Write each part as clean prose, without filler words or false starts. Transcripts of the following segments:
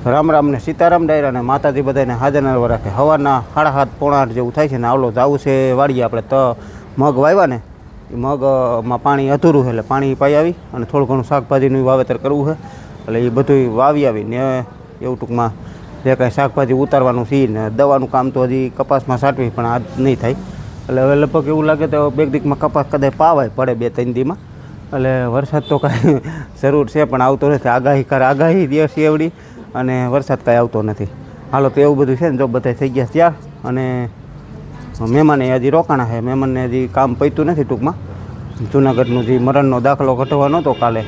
રામ રામ ને સીતારામ ડાયરા ને માતાજી બધાને હાજર નરવા રાખે. સવારના 7:30 પોણા 8 જેવું થાય છે ને આવલો જવું છે વાડીએ. આપણે તો મગ વાવ્યા ને એ મગમાં પાણી અધૂરું છે એટલે પાણી પાઈ આવી અને થોડું ઘણું શાકભાજીનું વાવેતર કરવું છે એટલે એ બધું વાવી આવીને એવું ટૂંકમાં જે કાંઈ શાકભાજી ઉતારવાનું છે ને દવાનું કામ તો હજી કપાસમાં સાટવી પણ આ નહીં થાય. એટલે હવે લગભગ એવું લાગે તો 2 દીકમાં કપાસ કદાચ પાવાય પડે 2-3 દીમાં. એટલે વરસાદ તો કાંઈ જરૂર છે પણ આવતો નથી. આગાહી દિવસ એવડી અને વરસાદ કાંઈ આવતો નથી. હાલો તો એવું બધું છે ને જો બધા થઈ ગયા ત્યાં અને મહેમાને હજી રોકાણા છે. મહેમાનને હજી કામ પત્યું નથી. ટૂંકમાં જૂનાગઢનું જે મરણનો દાખલો ઘટવાનો હતો કાલે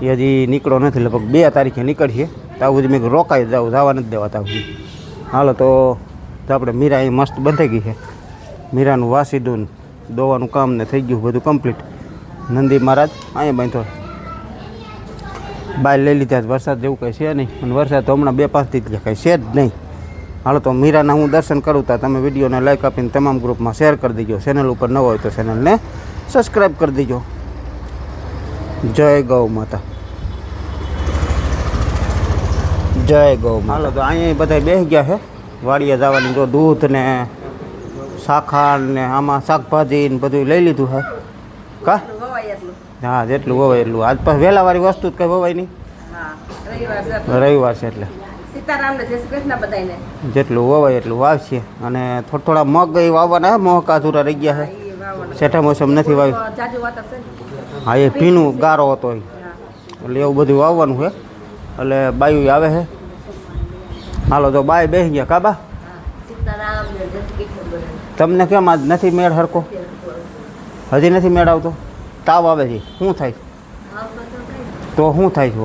એ હજી નીકળો નથી. લગભગ 2 તારીખે નીકળીએ તો આવું જ મેં રોકાઈ જવા નથી દેવાતા. હાલો તો આપણે મીરા અહીં મસ્ત બંધાઈ ગઈ છે. મીરાનું વાસીદું દોવાનું કામ ને થઈ ગયું બધું કમ્પ્લીટ. નંદી મહારાજ અહીંયા બાંધો બહાર લઈ લીધા. વરસાદ જેવું કંઈ છે નહીં અને વરસાદ તો હમણાં 2-5 દી કંઈ છે જ નહીં. હાલો તો મીરાના હું દર્શન કરું તા તમે વિડીયોને લાઈક આપીને તમામ ગ્રુપમાં શેર કરી દેજો. ચેનલ ઉપર ન હોય તો ચેનલને સબસ્ક્રાઈબ કરી દેજો. જય ગૌ માતા, જય ગૌ માતા. હાલો તો અહીંયા બધા બેસી ગયા છે વાડીએ જવાની. જો દૂધ ને શાખાર ને આમાં શાકભાજી ને બધું લઈ લીધું છે. કા હા જેટલું વવાય એટલું. આજ પછી વહેલાવાળી વસ્તુ જ કંઈ વવાય નહીં. રવિવાર છે એટલે જેટલું વવાય એટલું વાવશે. અને થોડા મગ એ વાવવાના મોહક અધૂરા રહી ગયા છે. શેઠા મોસમ નથી વાવ્યું. હા એ ભીનું ગારો હતો એટલે એવું બધું વાવવાનું છે. એટલે બાયું આવે છે. હાલો તો બાય બેસી ગયા. કાબા તમને કેમ આજ નથી મેળ હરકો? હજી નથી મેળ આવતો? તાવ આવે છે? શું થાય? તો શું થાય છે?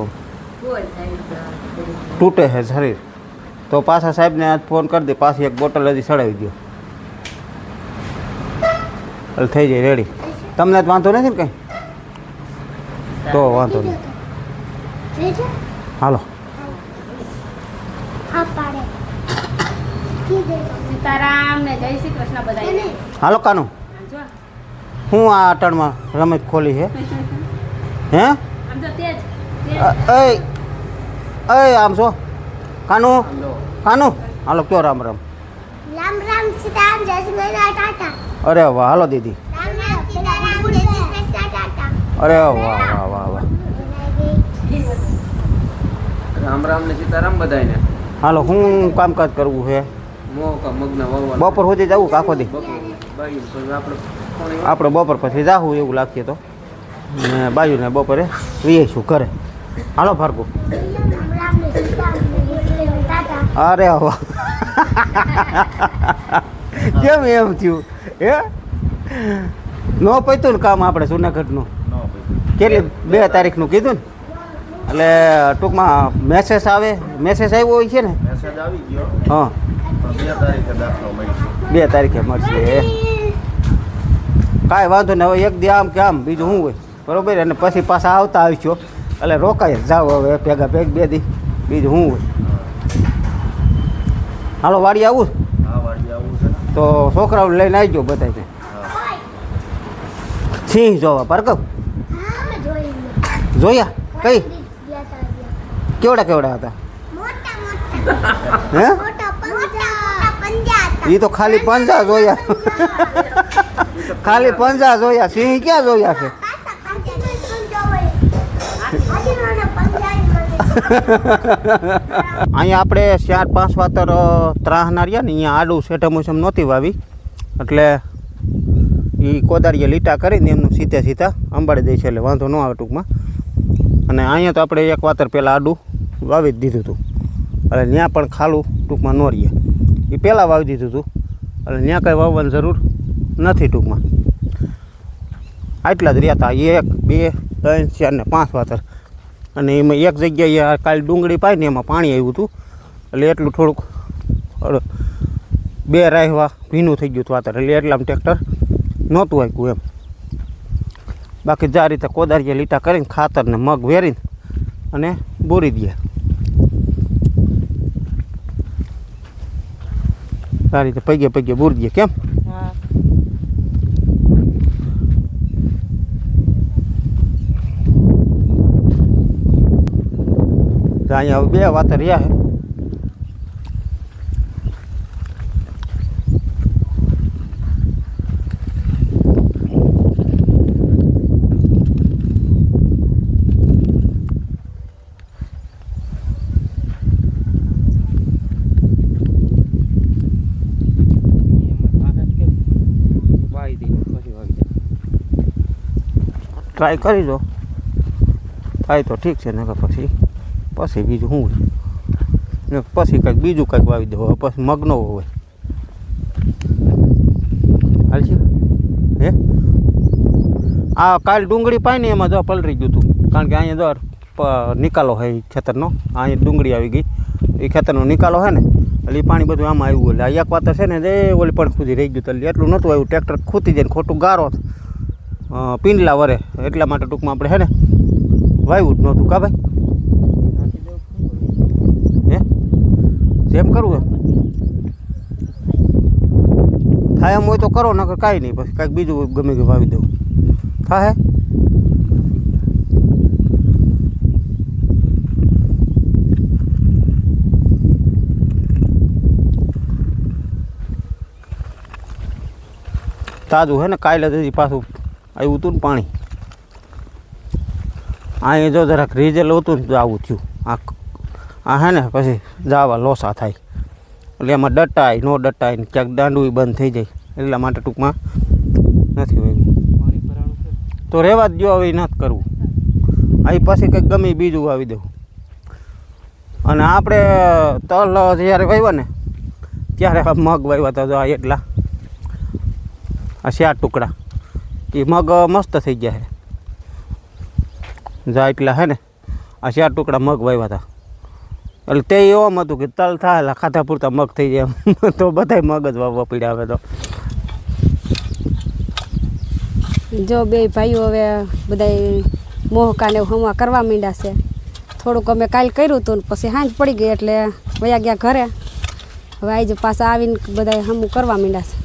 તૂટે છે શરીર? તો પાછા સાહેબને આજ ફોન કરી દે. પાછી એક બોટલ હજી ચડાવી દો એટલે થઈ જાય રેડી. તમને જ વાંધો નથી ને કંઈ? તો વાંધો નહીં. હાલો હાલો કાનું હું આ અટાણમાં રમત ખોલી છે હે? આમ છો કાનું કાનું? હાલો કયો રામ રામ. રામ રામ સીતારામ જય શ્રી કૃષ્ણ ટાટા. અરે વાહ હાલો દીદી. રામ રામ સીતારામ જય શ્રી કૃષ્ણ ટાટા. અરે વાહ વાહ વાહ વાહ. રામ રામ ને સીતારામ બધાને. હાલો હું કામકાજ કરવું છે? બપોર સુધી જવું કે આખો દી? આપણે બપોર પછી જાવું એવું લાગશે તો ને બાજુને બપોરે જઈશું ઘરે. હાલો ભાર્ગવ. અરે વાહ કેમ એમ થયું હે? ન પત્યું ને કામ આપણે જૂનાગઢનું? કેટલી 2 તારીખનું કીધું ને એટલે ટૂંકમાં મેસેજ આવે. મેસેજ આવ્યો હોય છે ને? મેસેજ આવી ગયો. હા 2 તારીખે દાખલો મળશે. 2 તારીખે મળશે. કાંઈ વાંધો ને. હવે એક દી આમ કે આમ બીજું શું હોય બરાબર. અને પછી પાછા આવતા આવીશો એટલે રોકાય જાઓ હવે ભેગા 2 દી બીજું શું હોય. હાલો વાડી આવું? હા વાડી આવું છે. તો છોકરાઓ લઈને આવજો બધાને. સિંહ જોવા ભાર્ગવ જોયા? કઈ કેવડા હતા? હે? એ તો ખાલી પંજા જોયા. ખાલી પંજા જોયા. સિંહ ક્યાં જોયા છે? અહીંયા આપણે 4-5 વાતર ત્રાહના રહ્યા ને અહીંયા આડું શેઠા મોસમ નહોતી વાવી એટલે એ કોદાળીએ લીટા કરીને એમનું સીધા અંબાડી દે છે એટલે વાંધો ન આવે ટૂંકમાં. અને અહીંયા તો આપણે 1 વાતર પહેલાં આડું વાવી જ દીધું હતું એટલે ત્યાં પણ ખાલું ટૂંકમાં ન રહીએ. એ પહેલાં વાવી દીધું હતું એટલે ત્યાં કંઈ વાવવાની જરૂર નથી ટૂંકમાં. આટલા જ રહ્યા હતા 1, 2, 3, 4 ને 5 વાતર. અને એમાં એક જગ્યાએ કાલે ડુંગળી પાઈ ને એમાં પાણી આવ્યું હતું એટલે એટલું થોડુંક 2 રાહવા ભીનું થઈ ગયું હતું વાતર એટલે એટલામાં ટ્રેક્ટર નહોતું આપ્યું એમ. બાકી જે આ રીતે કોદાળીએ લીટા કરીને ખાતરને મગ વેરીને અને બોરી દે. આ રીતે પગે બોરી દે. કેમ? અહીંયા હવે 2 વાતર રહ્યા છે ટ્રાય કરી દો, થાય તો ઠીક છે, નકર પછી બીજું શું હોય ને, પછી કંઈક બીજું કંઈક વાવી દો. હવે પછી મગનો હોય હાલ છે હે. આ કાલ ડુંગળી પાઈ ને એમાં જો પલરી ગયું હતું, કારણ કે અહીંયા જો નિકાલો હોય ખેતરનો, અહીંયા ડુંગળી આવી ગઈ, એ ખેતરનો નિકાલો હોય ને એટલે એ પાણી બધું આમાં આવ્યું. એટલે એક વાતર છે ને જે ઓલી પણ ખુદી રહી ગયું, એટલે એટલું નહોતું આવ્યું, ટ્રેક્ટર ખૂતી જાય ને ખોટું ગારો પિંડલા વરે, એટલા માટે ટૂંકમાં આપણે છે ને વાવ્યું જ નહોતું. કા ભાઈ હે જેમ કરવું એમ થાય, એમ હોય તો કરો, નકર કાંઈ નહીં, પછી કાંઈક બીજું ગમે કે વાવી દઉં થાય. તાજું હે ને, કાલે જ પાછું આવ્યું હતું ને પાણી, અહીંયા જો જરાક રીઝેલ હતું ને આવું થયું. આ હે ને પછી જાવા લોસા થાય, એટલે એમાં ડટાય નો ડટાય ને ક્યાંક દાંડું બંધ થઈ જાય, એટલા માટે ટૂંકમાં નથી વાવ્યું. તો રહેવા જ જો, હવે નથી કરવું. અહીં પછી કંઈક ગમે બીજું વાવી દઉં. અને આપણે તલ જ્યારે વાવ્યા ને ત્યારે મગ વાવ્યા હતા, જો આ એટલા આ 4 ટુકડા, એ મગ મસ્ત થઈ ગયા છે. જા એટલા હે ને આ 4 ટુકડા મગ વાવ્યા હતા, એટલે તે એમ હતું કે તલ થાય ખાધા પૂરતા મગ થઈ જાય એમ, તો બધાય મગ જ વાવવા પડ્યા. હવે તો જો બે ભાઈઓ હવે બધા મોહકાને હમવા કરવા માંડ્યા છે. થોડુંક અમે કાલ કર્યું હતું ને પછી સાંજ પડી ગઈ એટલે વયા ગયા ઘરે. હવે આજે પાછા આવીને બધા હમું કરવા માંડ્યા છે.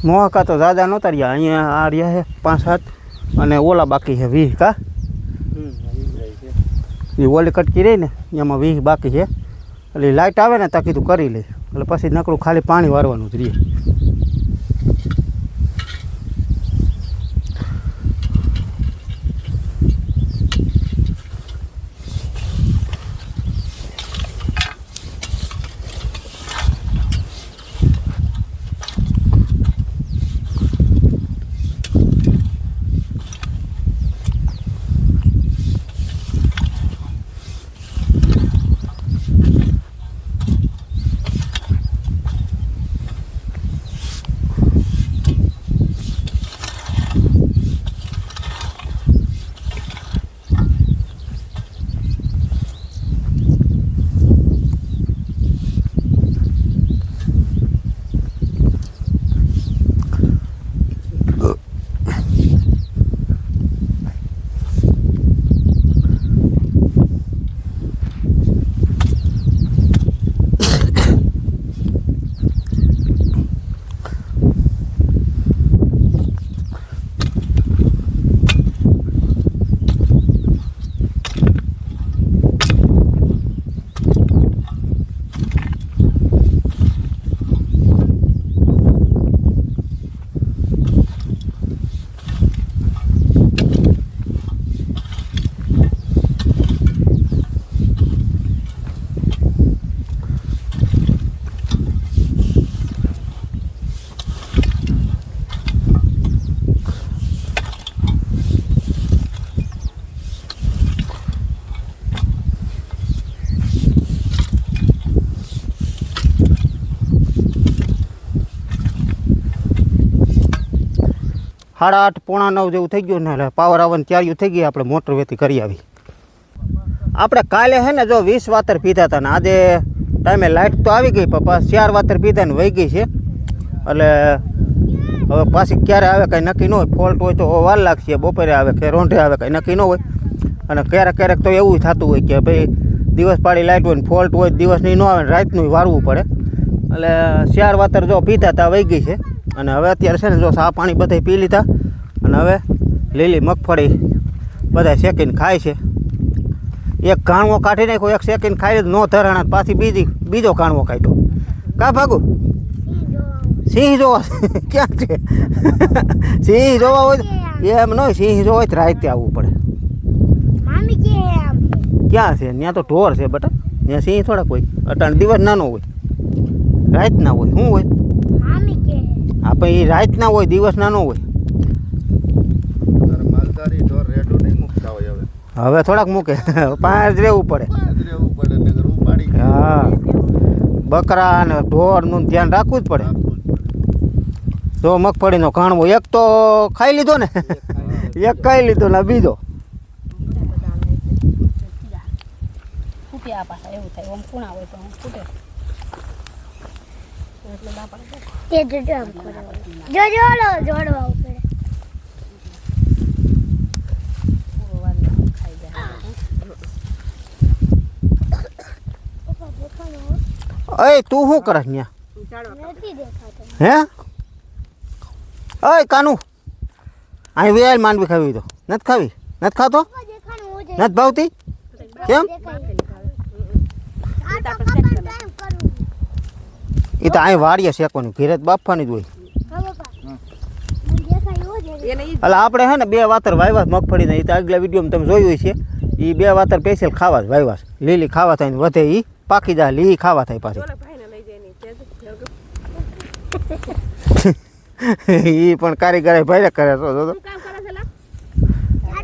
મોહકા તો દાદા નહોતા રહ્યા, અહીંયા આ રહ્યા છે 5-7 અને ઓલા બાકી છે 20. કા એ ઓલી કટકી રહી ને એમાં 20 બાકી છે. એટલે લાઇટ આવે ને ત્યાં કીધું કરી લે, એટલે પછી નકરું ખાલી પાણી વારવાનું જ રહીએ. સાડા 8 પોણા 9 જેવું થઈ ગયું ને, એટલે પાવર આવવાની તૈયારીઓ થઈ ગઈ. આપણે મોટર વેતી કરી આવી. આપણે કાલે છે ને જો 20 વાતર પીધા હતા ને આજે ટાઈમે લાઇટ તો આવી ગઈ, પપ્પા 4 વાતર પીધા ને વહી ગઈ છે. એટલે હવે પાછી ક્યારે આવે કંઈ નક્કી ન હોય. ફોલ્ટ હોય તો વાર લાગશે, બપોરે આવે કે રોંઢે આવે કંઈ નક્કી ન હોય. અને ક્યારેક તો એવું થતું હોય કે ભાઈ દિવસ પાડી લાઇટ હોય ને ફોલ્ટ હોય, દિવસની ન આવે ને રાતનું વારવું પડે. એટલે 4 વાતર જો પીધા હતા વહી ગઈ છે. અને હવે અત્યારે છે ને જો ચા પાણી બધા પી લીધા અને હવે લીલી મગફળી બધા શેકીને ખાય છે. એક ઘાણવો કાઢી નાખ્યો, એક શેકીને ખાઈ લીધું, નો ધરાણા પાછી બીજો ઘાણવો કાઢ્યો. કા ભાગું સિંહ જોવા. સિંહ જોવા ક્યાં છે સિંહ જોવા હોય એમ ન હોય સિંહ જોવા હોય તો રાતે આવવું પડે મામી કે આમ ક્યાં છે ત્યાં તો ઢોર છે બટા ત્યાં સિંહ થોડાક હોય અટાણ દિવસ નાનો હોય રાત ના હોય શું હોય મામી કે આપણે એ રાત ના હોય દિવસ નાનો હોય માલધારી ઢોર રેડું નહીં મૂકતા હોય હવે હવે થોડાક મૂકે પાંચ રહેવું પડે રહેવું પડે નગર ઉપાડી હા બકરા અને ઢોરનું ધ્યાન રાખવું જ પડે જો મગફળીનો ઘાણવો એક તો ખાઈ લીધો ને એક ખાઈ લીધો ને બીજો ફૂટે આ પાછા એવું થાય આમ કુણા હોય તો ફૂટે એટલે બાપા તે જોજો આમ કરો જોજો લો જોડવા ઉપર પૂરો વાર ખાઈ જાય પપ્પા દેખાનો અય તું શું કરસ ત્યાં નથી દેખાતો હે અય કાનું અહીં વેલ માંડવી ખાવી તો નથી ખાવી નથી ખાતો પપ્પા દેખાનો હો જાય નથી ભાવતી કેમ આ તો કપન ટાઈમ કરું એ તો અહીં વાડીએ શેકવાનું ઘેરે જ બાફવાની જ હોય હા પપ્પા મને દેખાય હો જાય એટલે આપણે હે ને 2 વાતર વાવ્યા મગફળીને એ તો આગલા વિડીયોમાં તમે જોયું છે એ 2 વાતર સ્પેશિયલ ખાવા જ વાવ્યા છે. લીલી ખાવા થાય ને વધે એ પાકી જાય લીલી ખાવા થાય પાછી એ પણ કારીગર ભાઈ કરે છો જો આ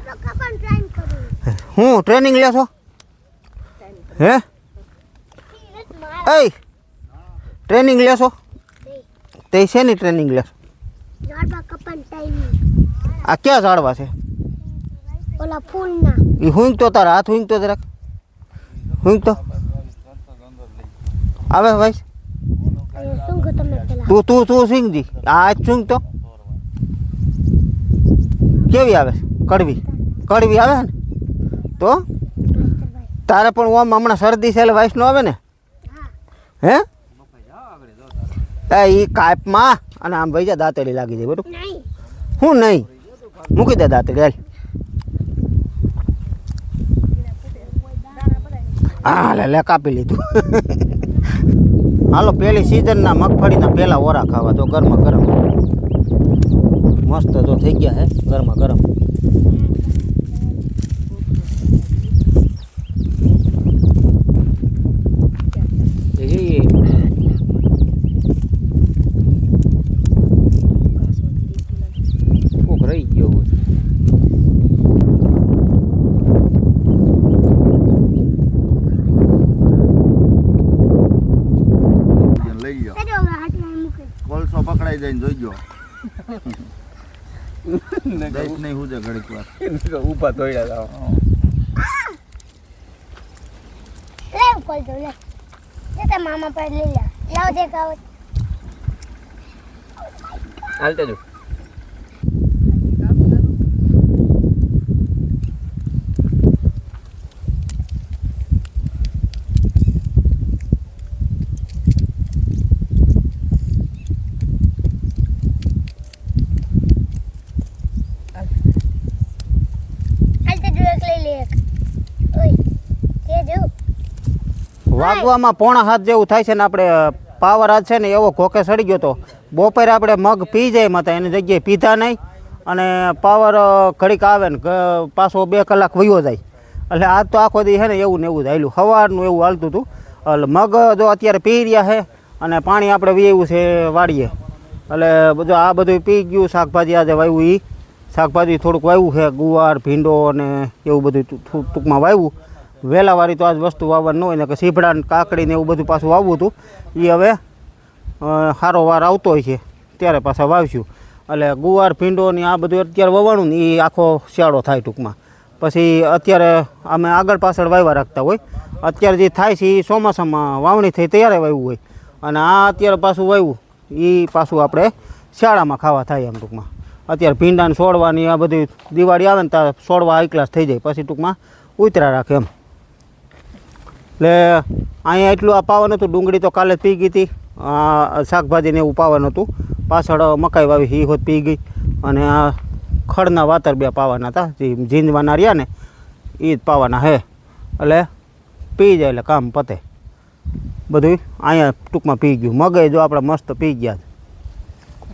તો કપન ટાઈમ કરું હું ટ્રેનિંગ લેશો હે એય ટ્રેનિંગ લેશો તે શેની ટ્રેનિંગ લેશો ઝાડવા કપન ટાઈમ આ ક્યાં ઝાડવા છે ઓલા ફૂલના એ હુંગતો તારા હાથ હુંગતો જરાક હુંગતો આવે ભાઈ અહીંયા શું ગો તમે પેલા તું સિંગજી આ હાથ સુંગતો કેવી આવે કડવી કડવી આવે ને તો માસ્ટરભાઈ તારે પણ ઓમ હમણાં શરદી છે એટલે વાઇસ નો આવે ને હા હે એ કાપમાં અને આમ ભાઈ જા દાંતેડી લાગી જાય બરોબર નહીં હું નહીં મૂકી દે દાંતેડી હાલ હા લે કાપી લીધું હાલો પેલી સિઝનના મગફળીના પહેલા ઓરા ખાવા તો ગરમા ગરમ મસ્ત જો થઈ ગયા હે ગરમા ગરમ કોક રહી ગયો હોય લઈ ગયો કેજો હવે હાથમાં મૂકે કોલસો પકડાઈ જાય ને જોઈજો દઈશ નહીં હું ઘડીક વાર ઊભા ધોયા જાવ લેવ કોલ દો લે તે મામા પર લઈ લે લાવ દેખાવ હાલતે જો હાલતે જો એક લઈ લે એક ઓય કે જો વાગવામાં 6:30 જેવું થાય છે ને આપણે પાવર આજ છે ને એવો ઘોકે સડી ગયો તો બપોરે આપણે મગ પી જાય માતા એની જગ્યાએ પીધા નહીં અને પાવર ઘડીક આવે ને પાછો 2 કલાક વયો જાય એટલે આજ તો આખો દી છે ને એવું ને એવું જ હાલ્યું સવારનું એવું હાલતું હતું એટલે મગ જો અત્યારે પી રહ્યા છે અને પાણી આપણે વીવું છે વાડીએ એટલે બધું આ બધું પી ગયું શાકભાજી આજે વાવ્યું એ શાકભાજી થોડુંક વાવ્યું છે ગુવાર ભીંડો અને એવું બધું ટૂંકમાં વાવ્યું વહેલાવાળી તો આજ વસ્તુ વાવવાનું ન હોય ને કે સીભડા ને કાકડી ને એવું બધું પાછું વાવવું હતું એ હવે સારો વાર આવતો હોય છે ત્યારે પાછા વાવશું એટલે ગુવાર ભીંડો ને આ બધું અત્યારે વવાણું ને એ આખો શિયાળો થાય ટૂંકમાં પછી અત્યારે અમે આગળ પાછળ વાવ્યા રાખતા હોય અત્યારે જે થાય છે એ ચોમાસામાં વાવણી થઈ ત્યારે વાવ્યું હોય અને આ અત્યારે પાછું વાવ્યું એ પાછું આપણે શિયાળામાં ખાવા થાય એમ ટૂંકમાં અત્યારે ભીંડાને છોડવાની આ બધી દિવાળી આવે ને ત્યાં છોડવા હાઈ ક્લાસ થઈ જાય પછી ટૂંકમાં ઉતરા રાખે એમ એટલે અહીંયા એટલું આ પાવાનું હતું ડુંગળી તો કાલે જ પી ગઈ હતી શાકભાજીને એવું પાવાનું હતું પાછળ મકાઈ વાવી એ હોત પી ગઈ અને આ ખડના વાતર 2 પાવાના હતા જે ઝીંજવાના રહ્યા ને એ જ પાવાના હે એટલે પી જાય એટલે કામ પતે બધું અહીંયા ટૂંકમાં પી ગયું. મગે જો આપણે મસ્ત પી ગયા છે.